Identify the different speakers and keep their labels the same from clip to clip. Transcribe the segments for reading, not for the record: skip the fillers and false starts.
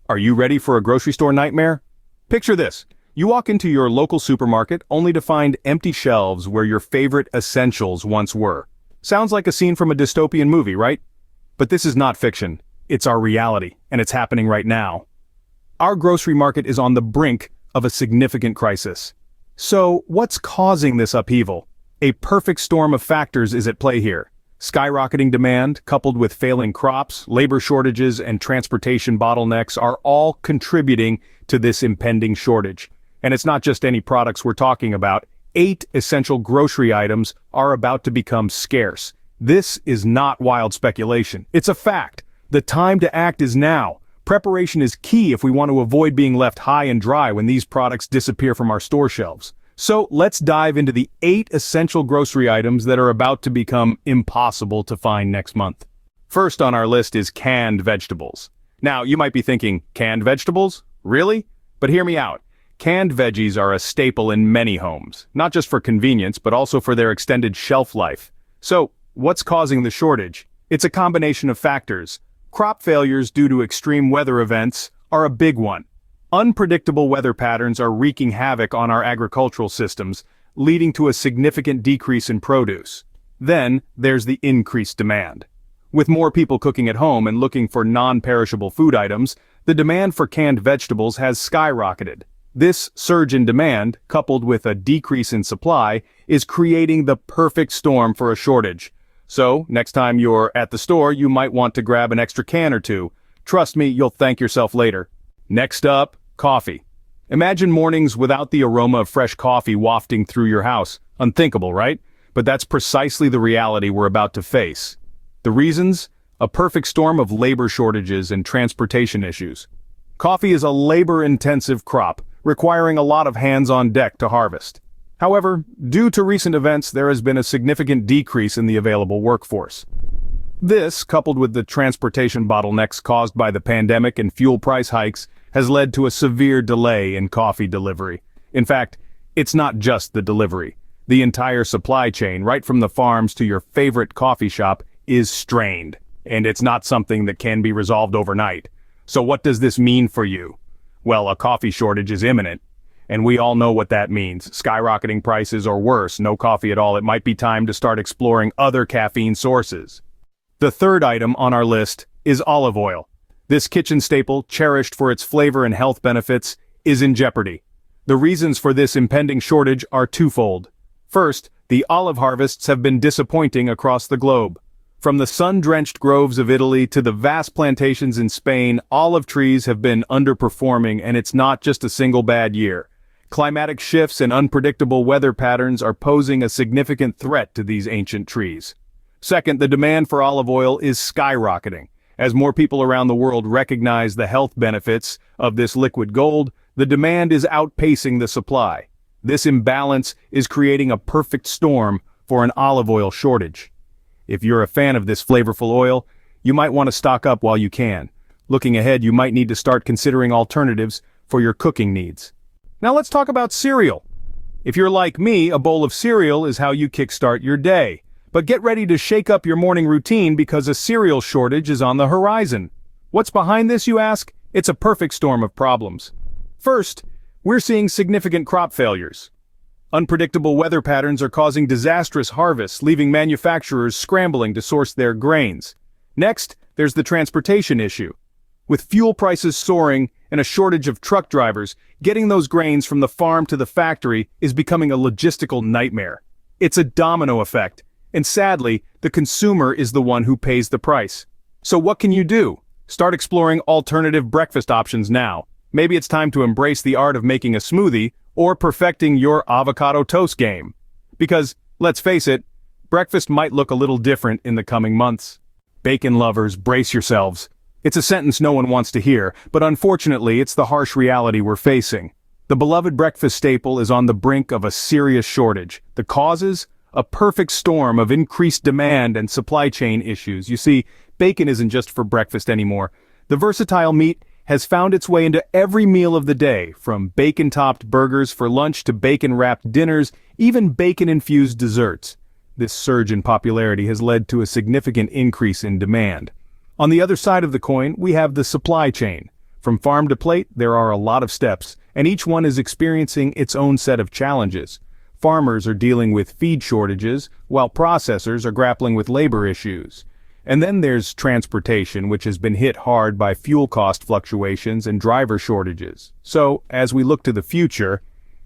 Speaker 1: Are you ready for a grocery store nightmare? Picture this. You walk into your local supermarket only to find empty shelves where your favorite essentials once were. Sounds like a scene from a dystopian movie, right? But this is not fiction. It's our reality, and it's happening right now. Our grocery market is on the brink of a significant crisis. So, what's causing this upheaval? A perfect storm of factors is at play here. Skyrocketing demand, coupled with failing crops, labor shortages, and transportation bottlenecks are all contributing to this impending shortage. And it's not just any products we're talking about. 8 essential grocery items are about to become scarce. This is not wild speculation. It's a fact. The time to act is now. Preparation is key if we want to avoid being left high and dry when these products disappear from our store shelves. So let's dive into the 8 essential grocery items that are about to become impossible to find next month. First on our list is canned vegetables. Now, you might be thinking, canned vegetables? Really? But hear me out. Canned veggies are a staple in many homes, not just for convenience, but also for their extended shelf life. So, what's causing the shortage? It's a combination of factors. Crop failures due to extreme weather events are a big one. Unpredictable weather patterns are wreaking havoc on our agricultural systems, leading to a significant decrease in produce. Then, there's the increased demand. With more people cooking at home and looking for non-perishable food items, the demand for canned vegetables has skyrocketed. This surge in demand, coupled with a decrease in supply, is creating the perfect storm for a shortage. So, next time you're at the store, you might want to grab an extra can or two. Trust me, you'll thank yourself later. Next up, coffee. Imagine mornings without the aroma of fresh coffee wafting through your house. Unthinkable, right? But that's precisely the reality we're about to face. The reasons? A perfect storm of labor shortages and transportation issues. Coffee is a labor-intensive crop, requiring a lot of hands on deck to harvest. However, due to recent events, there has been a significant decrease in the available workforce. This, coupled with the transportation bottlenecks caused by the pandemic and fuel price hikes, has led to a severe delay in coffee delivery. In fact, it's not just the delivery. The entire supply chain, right from the farms to your favorite coffee shop, is strained, and it's not something that can be resolved overnight. So what does this mean for you? Well, a coffee shortage is imminent, and we all know what that means. Skyrocketing prices or worse, no coffee at all. It might be time to start exploring other caffeine sources. The third item on our list is olive oil. This kitchen staple, cherished for its flavor and health benefits, is in jeopardy. The reasons for this impending shortage are twofold. First, the olive harvests have been disappointing across the globe. From the sun-drenched groves of Italy to the vast plantations in Spain, olive trees have been underperforming, and it's not just a single bad year. Climatic shifts and unpredictable weather patterns are posing a significant threat to these ancient trees. Second, the demand for olive oil is skyrocketing. As more people around the world recognize the health benefits of this liquid gold, the demand is outpacing the supply. This imbalance is creating a perfect storm for an olive oil shortage. If you're a fan of this flavorful oil, you might want to stock up while you can. Looking ahead, you might need to start considering alternatives for your cooking needs. Now let's talk about cereal. If you're like me, a bowl of cereal is how you kickstart your day. But get ready to shake up your morning routine because a cereal shortage is on the horizon. What's behind this, you ask? It's a perfect storm of problems. First, we're seeing significant crop failures. Unpredictable weather patterns are causing disastrous harvests, leaving manufacturers scrambling to source their grains. Next, there's the transportation issue. With fuel prices soaring and a shortage of truck drivers, getting those grains from the farm to the factory is becoming a logistical nightmare. It's a domino effect. And sadly, the consumer is the one who pays the price. So what can you do? Start exploring alternative breakfast options now. Maybe it's time to embrace the art of making a smoothie or perfecting your avocado toast game. Because, let's face it, breakfast might look a little different in the coming months. Bacon lovers, brace yourselves. It's a sentence no one wants to hear, but unfortunately it's the harsh reality we're facing. The beloved breakfast staple is on the brink of a serious shortage. The causes? A perfect storm of increased demand and supply chain issues. You see, bacon isn't just for breakfast anymore. The versatile meat has found its way into every meal of the day, from bacon-topped burgers for lunch to bacon-wrapped dinners, even bacon-infused desserts. This surge in popularity has led to a significant increase in demand. On the other side of the coin, we have the supply chain. From farm to plate, there are a lot of steps, and each one is experiencing its own set of challenges. Farmers are dealing with feed shortages, while processors are grappling with labor issues. And then there's transportation, which has been hit hard by fuel cost fluctuations and driver shortages. So, as we look to the future,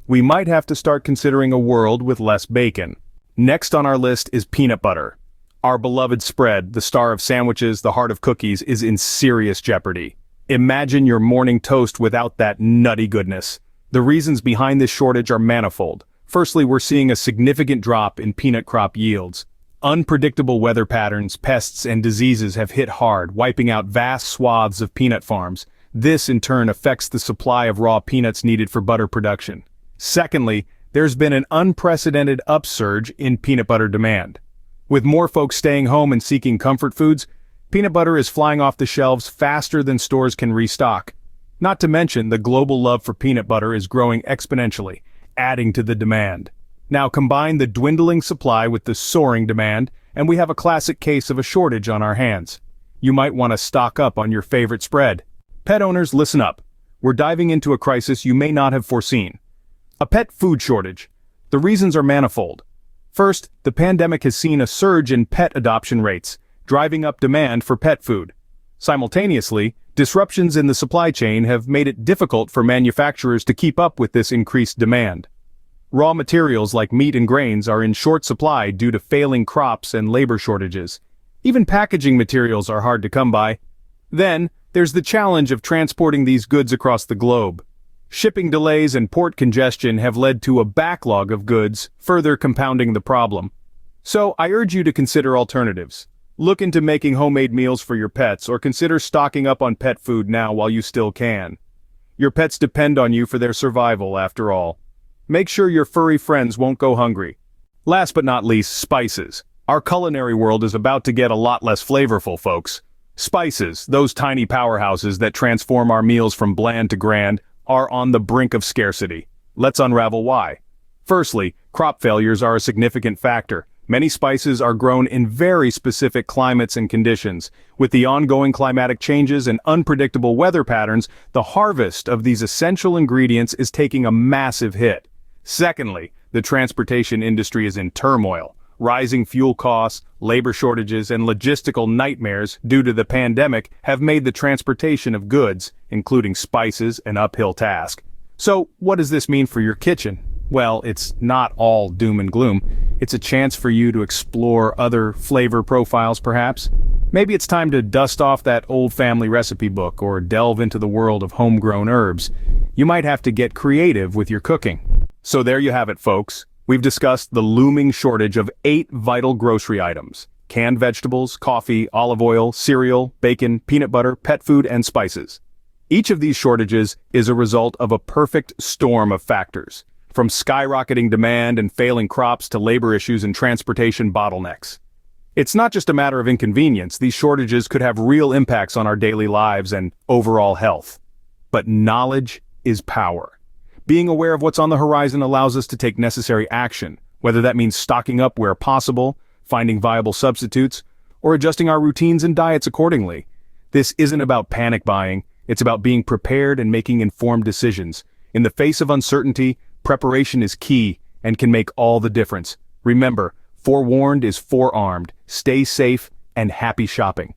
Speaker 1: we might have to start considering a world with less bacon. Next on our list is peanut butter. Our beloved spread, the star of sandwiches, the heart of cookies, is in serious jeopardy. Imagine your morning toast without that nutty goodness. The reasons behind this shortage are manifold. Firstly, we're seeing a significant drop in peanut crop yields. Unpredictable weather patterns, pests, and diseases have hit hard, wiping out vast swaths of peanut farms. This, in turn, affects the supply of raw peanuts needed for butter production. Secondly, there's been an unprecedented upsurge in peanut butter demand. With more folks staying home and seeking comfort foods, peanut butter is flying off the shelves faster than stores can restock. Not to mention, the global love for peanut butter is growing exponentially, adding to the demand. Now combine the dwindling supply with the soaring demand, and we have a classic case of a shortage on our hands. You might want to stock up on your favorite spread. Pet owners, listen up. We're diving into a crisis you may not have foreseen. A pet food shortage. The reasons are manifold. First, the pandemic has seen a surge in pet adoption rates, driving up demand for pet food. Simultaneously, disruptions in the supply chain have made it difficult for manufacturers to keep up with this increased demand. Raw materials like meat and grains are in short supply due to failing crops and labor shortages. Even packaging materials are hard to come by. Then, there's the challenge of transporting these goods across the globe. Shipping delays and port congestion have led to a backlog of goods, further compounding the problem. So, I urge you to consider alternatives. Look into making homemade meals for your pets, or consider stocking up on pet food now while you still can. Your pets depend on you for their survival, after all. Make sure your furry friends won't go hungry. Last but not least, spices. Our culinary world is about to get a lot less flavorful, folks. Spices, those tiny powerhouses that transform our meals from bland to grand, are on the brink of scarcity. Let's unravel why. Firstly, crop failures are a significant factor. Many spices are grown in very specific climates and conditions. With the ongoing climatic changes and unpredictable weather patterns, the harvest of these essential ingredients is taking a massive hit. Secondly, the transportation industry is in turmoil. Rising fuel costs, labor shortages, and logistical nightmares due to the pandemic have made the transportation of goods, including spices, an uphill task. So, what does this mean for your kitchen? Well, it's not all doom and gloom. It's a chance for you to explore other flavor profiles, perhaps. Maybe it's time to dust off that old family recipe book or delve into the world of homegrown herbs. You might have to get creative with your cooking. So there you have it, folks. We've discussed the looming shortage of 8 vital grocery items: canned vegetables, coffee, olive oil, cereal, bacon, peanut butter, pet food, and spices. Each of these shortages is a result of a perfect storm of factors, from skyrocketing demand and failing crops to labor issues and transportation bottlenecks. It's not just a matter of inconvenience. These shortages could have real impacts on our daily lives and overall health. But knowledge is power. Being aware of what's on the horizon allows us to take necessary action, whether that means stocking up where possible, finding viable substitutes, or adjusting our routines and diets accordingly. This isn't about panic buying, it's about being prepared and making informed decisions. In the face of uncertainty, preparation is key and can make all the difference. Remember, forewarned is forearmed. Stay safe and happy shopping.